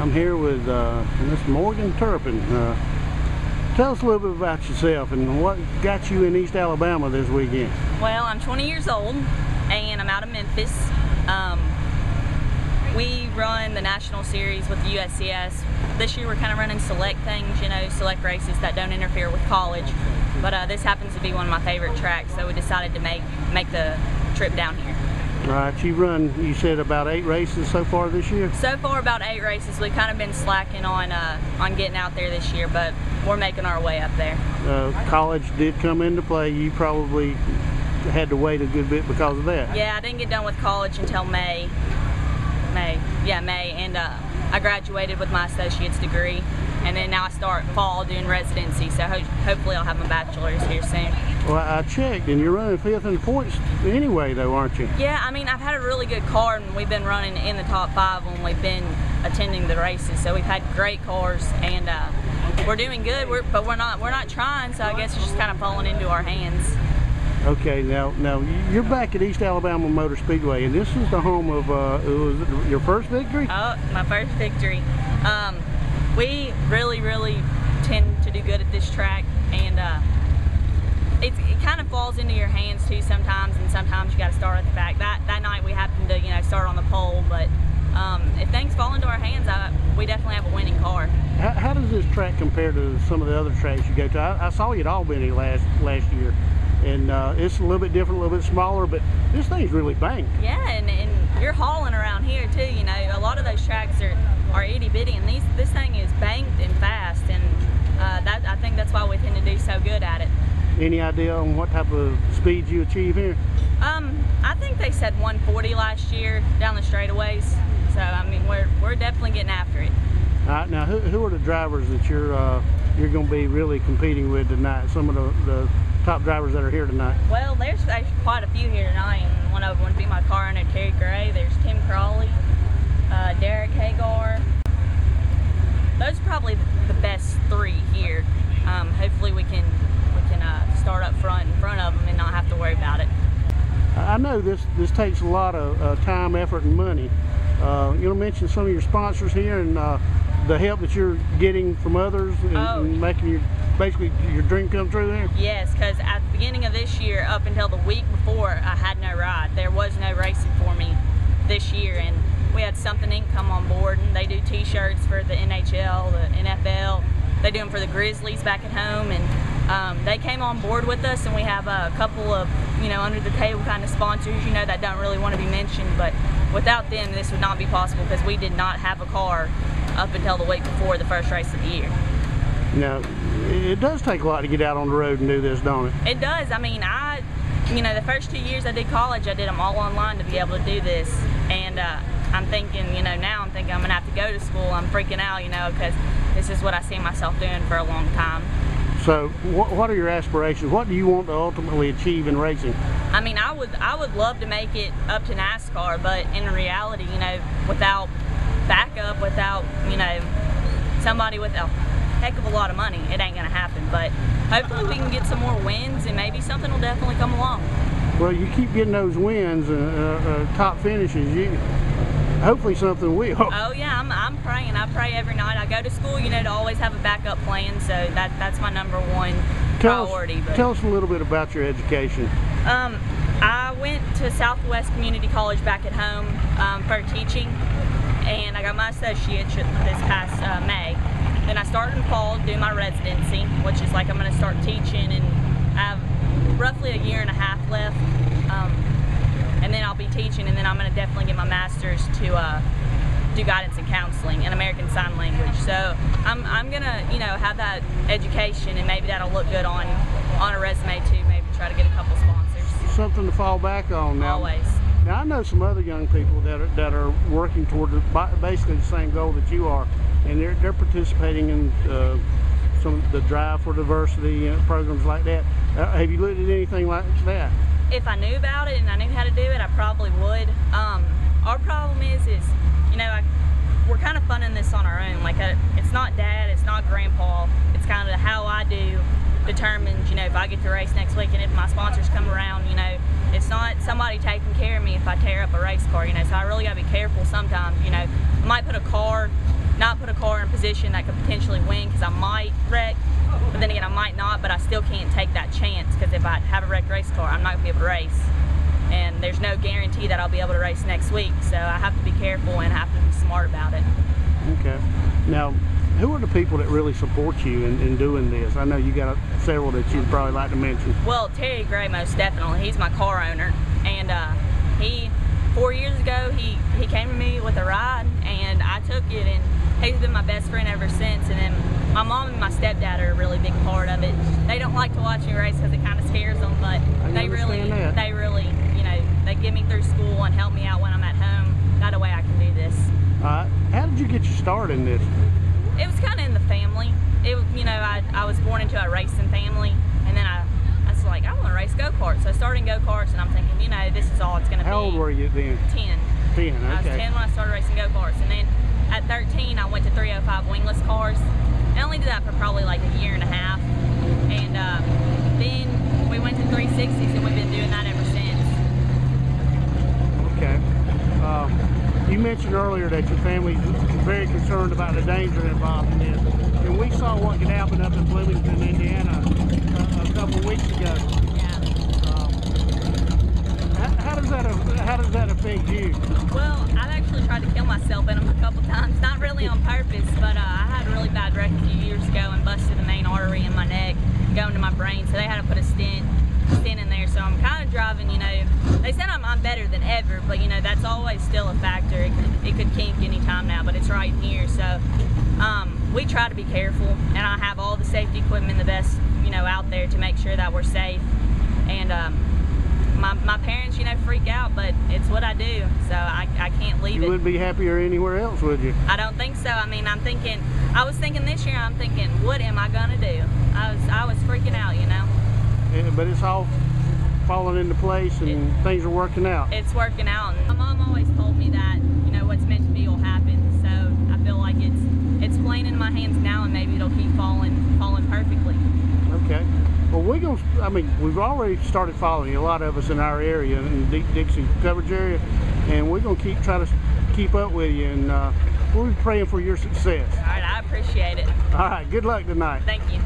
I'm here with Miss Morgan Turpen. Tell us a little bit about yourself and what got you in East Alabama this weekend. Well, I'm 20 years old and I'm out of Memphis. We run the national series with the USCS. This year we're kind of running select things, you know, select races that don't interfere with college. But this happens to be one of my favorite tracks, so we decided to make the trip down here. Right, you run, you said about 8 races so far this year? So far about 8 races. We've kind of been slacking on getting out there this year, but we're making our way up there. College did come into play. You probably had to wait a good bit because of that. Yeah, I didn't get done with college until May, and I graduated with my associate's degree, and then now I start fall doing residency, so hopefully I'll have my bachelor's here soon. Well, I checked, and you're running 5th in the points anyway, though, aren't you? Yeah, I mean, I've had a really good car, and we've been running in the top 5 when we've been attending the races, so we've had great cars, and we're doing good, but we're not trying, so I guess it's just kind of falling into our hands. Okay, now you're back at East Alabama Motor Speedway, and this is the home of, was it your first victory? Oh, my first victory. We really tend to do good at this track, and it kind of falls into your hands too sometimes, and sometimes you got to start at the back. That night we happened to, you know, start on the pole, but if things fall into our hands, we definitely have a winning car. How does this track compare to some of the other tracks you go to? I saw you at Albany last year, and it's a little bit different, a little bit smaller, but this thing's really banked. Yeah, and you're hauling around here too, you know. A lot of those tracks are itty bitty, and this thing is banked and fast, and I think that's why we tend to do so good at it. Any idea on what type of speed you achieve here? I think they said 140 last year down the straightaways, so I mean we're definitely getting after it. All right, now who are the drivers that you're going to be really competing with tonight? Some of the top drivers that are here tonight. Well, there's quite a few here tonight, and one of them would be my car owner, Terry Gray. There's Tim Crawley, Derek Hagar. Those are probably the best 3 here. Hopefully we can start up front in front of them and not have to worry about it. I know this takes a lot of time, effort, and money. You want to mention some of your sponsors here and the help that you're getting from others and making basically your dream come true there? Yes, because at the beginning of this year, up until the week before, I had no ride. There was no racing for me this year, and we had Something Inc. come on board, and they do t-shirts for the NHL, the NFL. They do them for the Grizzlies back at home, and they came on board with us, and we have a couple of, you know, under the table kind of sponsors, you know, that don't really want to be mentioned, but without them this would not be possible, because we did not have a car up until the week before the first race of the year. Now, it does take a lot to get out on the road and do this, don't it? It does. I mean, you know, the first 2 years I did college, I did them all online to be able to do this, and I'm thinking, you know, now I'm thinking I'm gonna have to go to school. I'm freaking out, you know, because this is what I see myself doing for a long time. So what are your aspirations? What do you want to ultimately achieve in racing? I mean, I would love to make it up to NASCAR, but in reality, you know, without backup, without, you know, somebody with a heck of a lot of money, it ain't gonna happen. But hopefully we can get some more wins, and maybe something will definitely come along. Well, you keep getting those wins, top finishes, hopefully something will. Oh yeah, I'm praying. I pray every night. I go to school, you know, to always have a backup plan, so that's my #1 priority. Tell us a little bit about your education. I went to Southwest Community College back at home for teaching, and I got my associate's this past May. Then I started in fall doing my residency, which is like I'm going to start teaching, and I have roughly a 1.5 years left. And then I'll be teaching, and then I'm going to definitely get my master's to do guidance and counseling and American Sign Language. So I'm going to, you know, have that education, and maybe that'll look good on a resume too. Maybe try to get a couple sponsors. Something to fall back on now. Always. Now I know some other young people that are working toward basically the same goal that you are, and they're participating in some of the Drive for Diversity programs like that. Have you looked at anything like that? If I knew about it and I knew how to do it, I probably would. Our problem is you know, we're kind of funding this on our own. Like, it's not Dad, it's not Grandpa. It's kind of how I do determines, you know, if I get to race next week, and if my sponsors come around, you know, it's not somebody taking care of me if I tear up a race car, you know. So I really got to be careful sometimes, you know. I might put a car not put a car in a position that could potentially win, because I might wreck, but then again I might not, but I still can't take that chance, because if I have a wrecked race car, I'm not going to be able to race. And there's no guarantee that I'll be able to race next week, so I have to be careful and have to be smart about it. Okay. Now, who are the people that really support you in doing this? I know you got several that you'd probably like to mention. Well, Terry Gray, most definitely. He's my car owner, and 4 years ago, he came to me with a ride, and I took it, and he's been my best friend ever since. And then my mom and my stepdad are a really big part of it. They don't like to watch me race because it kind of scares them, but they really, you know, they get me through school and help me out when I'm at home. That way I can do this. How did you get your start in this? It was kind of in the family. You know, I was born into a racing family, and then I was like, I want to race go-karts. So I started in go-karts, and I'm thinking, you know, this is all it's going to be. How old were you then? 10. 10, okay. I was 10 when I started racing go-karts, and then at 13 I went to 305 wingless cars. I only did that for probably like a year and a half, and then we went to 360s, and we've been doing that ever since. Okay. You mentioned earlier that your family's very concerned about the danger involved in this, and we saw what could happen up in Bloomington, Indiana a couple of weeks ago. Yeah. How does that affect you? Well, I've actually tried to kill myself in them a couple times, not really on purpose, but I had a really bad wreck a few years ago and busted the main artery in my neck going to my brain, so they had to put a stent in there. So I'm kind of driving, you know, they said I'm better than ever, but you know, that's always still a factor. It could kink any time now, but it's right in here. So we try to be careful, and I have all the safety equipment the best, you know, out there to make sure that we're safe. And my parents, you know, freak out, but it's what I do, so I can't leave it. You wouldn't be happier anywhere else, would you? I don't think so. I mean, I was thinking this year, I'm thinking, what am I gonna do? I was freaking out, you know. But it's all falling into place, and things are working out. It's working out. And my mom always told me that, you know, what's meant to be will happen. So I feel like it's playing in my hands now, and maybe it'll keep falling perfectly. Okay. Well, we've already started following a lot of us in our area, in the Dixie coverage area, and we're gonna try to keep up with you, and we'll be praying for your success. All right, I appreciate it. All right. Good luck tonight. Thank you.